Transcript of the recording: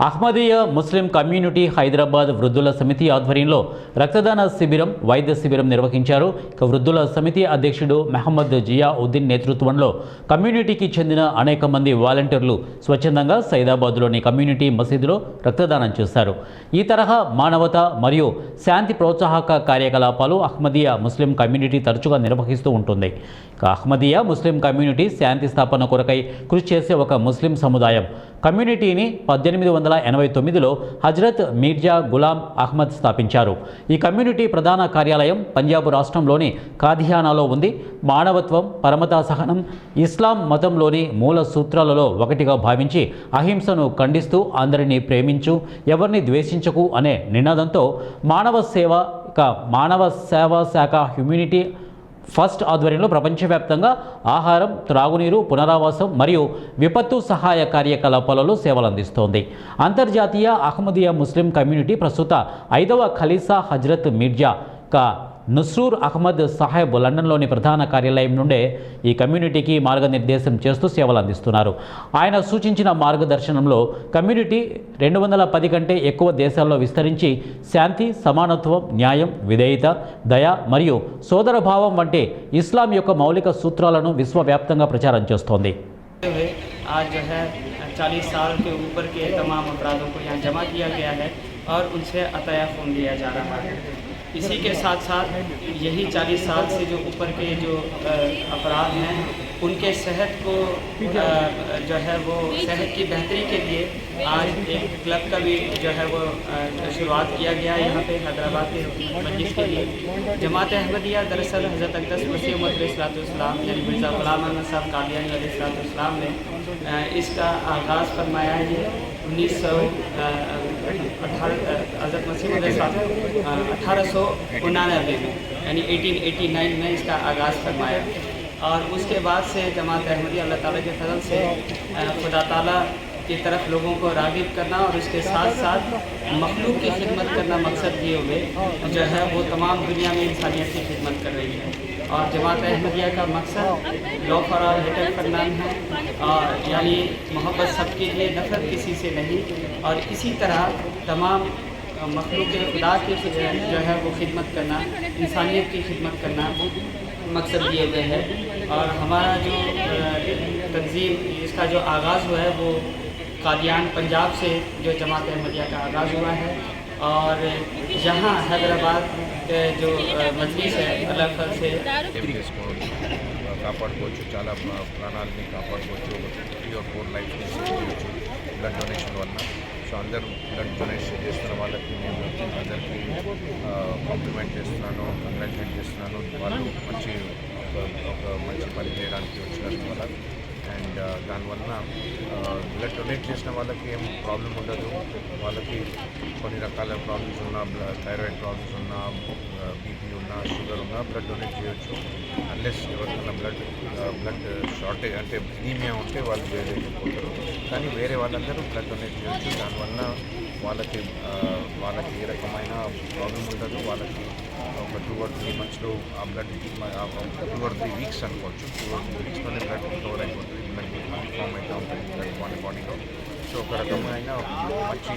Ahmadiyya Muslim community Hyderabad వృద్ధుల సమితి ఆధ్వర్యంలో రక్తదాన శిబిరం, వైద్య శిబిరం నిర్వహించారు. వృద్ధుల సమితి అధ్యక్షుడు మహమ్మద్ జియా ఉద్దీన్ నేతృత్వంలో కమ్యూనిటీకి చెందిన అనేక మంది వాలంటీర్లు స్వచ్ఛందంగా సైదాబాద్లోని కమ్యూనిటీ మసీదులో రక్తదానం చేశారు. ఈ తరహా మానవత మరియు శాంతి ప్రోత్సాహక కార్యకలాపాలు అహ్మదీయ ముస్లిం కమ్యూనిటీ తరచుగా నిర్వహిస్తూ ఉంటుంది. అహ్మదీయ ముస్లిం కమ్యూనిటీ శాంతి స్థాపన కొరకై కృషి చేసే ఒక ముస్లిం సముదాయం. కమ్యూనిటీని 1889లో హజ్రత్ మీర్జా గులాం అహ్మద్ స్థాపించారు. ఈ కమ్యూనిటీ ప్రధాన కార్యాలయం పంజాబ్ రాష్ట్రంలోని కాదియానాలో ఉంది. మానవత్వం, పరమతా సహనం ఇస్లాం మతంలోని మూల సూత్రాలలో ఒకటిగా భావించి అహింసను ఖండిస్తూ అందరినీ ప్రేమించు, ఎవరిని ద్వేషించకు అనే నినాదంతో మానవ సేవా శాఖ హ్యూమినిటీ ఫస్ట్ ఆధ్వర్యంలో ప్రపంచవ్యాప్తంగా ఆహారం, త్రాగునీరు, పునరావాసం మరియు విపత్తు సహాయ కార్యకలాపాలలో సేవలు అందిస్తోంది. అంతర్జాతీయ అహ్మదీయ ముస్లిం కమ్యూనిటీ ప్రస్తుత 5వ ఖలీసా హజ్రత్ మీర్జా నుస్రూర్ అహ్మద్ సాహెబ్ లండన్లోని ప్రధాన కార్యాలయం నుండే ఈ కమ్యూనిటీకి మార్గనిర్దేశం చేస్తూ సేవలు అందిస్తున్నారు. ఆయన సూచించిన మార్గదర్శనంలో కమ్యూనిటీ 210 కంటే ఎక్కువ దేశాల్లో విస్తరించి శాంతి, సమానత్వం, న్యాయం, విధేయత, దయ మరియు సోదరభావం వంటి ఇస్లాం యొక్క మౌలిక సూత్రాలను విశ్వవ్యాప్తంగా ప్రచారం చేస్తోంది. आज जो है 40 साल के ऊपर के तमाम अपराधों को यहाँ जमा किया गया है और उनसे अतया खून लिया जा रहा है। इसी के साथ साथ यही 40 साल से जो ऊपर के जो अपराध हैं उनके सेहत को जो है वो सेहत की बेहतरी के लिए आज एक क्लब का भी जो है वो शुरुआत किया गया है यहाँ पे हैदराबाद के मस्जिद के लिए। जमात अहमदिया दरअसल हज़रत अक़दस मसीह मौऊद अलैहिस्सलाम यानी मिर्ज़ा ग़ुलाम अहमद साहब कादियानी अलैहिस्सलाम ने इसका आगाज़ फरमाया है। 1899 में यानी 1889 में इसका आगाज़ फरमाया और उसके बाद से जमात अहमदिया अल्लाह ताला के फज़ल से खुदा ताला की तरफ लोगों को राग़िब करना और उसके साथ साथ मखलूक की खिदमत करना मकसद दिए हुए जो है वो तमाम दुनिया में इंसानियत की खिदमत कर रही है। और जमात अहमदिया का मकसद love for all hatred for none है, यानी मोहब्बत सबके लिए, नफरत किसी से नहीं। और इसी तरह तमाम मखलूक खुदा की जो है वो खिदमत करना, इंसानियत की खिदमत करना मकसद दिए गए हैं। और हमारा जो तंजीम इसका जो आगाज़ हुआ है वो कादियान पंजाब से जो जमात अहमदिया का आगाज़ हुआ है और यहाँ हैदराबाद जो मजलिस है अलग से కాపాడుకోవచ్చు, చాలా ప్రాణాలని కాపాడుకోవచ్చు. 3 or 4 లైఫ్ని సేవ్ చేయవచ్చు బ్లడ్ డొనేషన్ వల్ల. సో అందరూ బ్లడ్ డొనేషన్ చేస్తున్న వాళ్ళకి నేను అందరికీ కాంప్లిమెంట్ చేస్తున్నాను, కంగ్రాచులేట్ చేస్తున్నాను. వాళ్ళు ఒక మంచి పని చేయడానికి వచ్చినారు వాళ్ళ. అండ్ దానివల్ల బ్లడ్ డొనేట్ చేసిన వాళ్ళకి ఏం ప్రాబ్లం ఉండదు. వాళ్ళకి కొన్ని రకాల ప్రాబ్లమ్స్ ఉన్నా, థైరాయిడ్ ప్రాబ్లమ్స్ ఉన్నా, బీపీ ఉన్నా, షుగర్ ఉన్నా బ్లడ్ డొనేట్ చేయొచ్చు. అన్లెస్ ఎవరికైనా బ్లడ్ షార్టేజ్ అంటే అనీమియా ఉంటే వాళ్ళు చేయలేకపోతారు. కానీ వేరే వాళ్ళందరూ బ్లడ్ డొనేట్ చేయొచ్చు. దానివల్ల వాళ్ళకి ఏ రకమైన ప్రాబ్లం ఉండదు. వాళ్ళకి ఒక 2 or 3 monthsలో ఆ బ్లడ్ 2 or 3 weeks అనుకోవచ్చు. 2 or 3 weeksలోనే బ్లడ్ రికవర్ అయిపోతుంది. మనకి ఫామ్ అయితే ఉంటుంది వాళ్ళ బాడీలో. సో ఒక రకమైన మంచి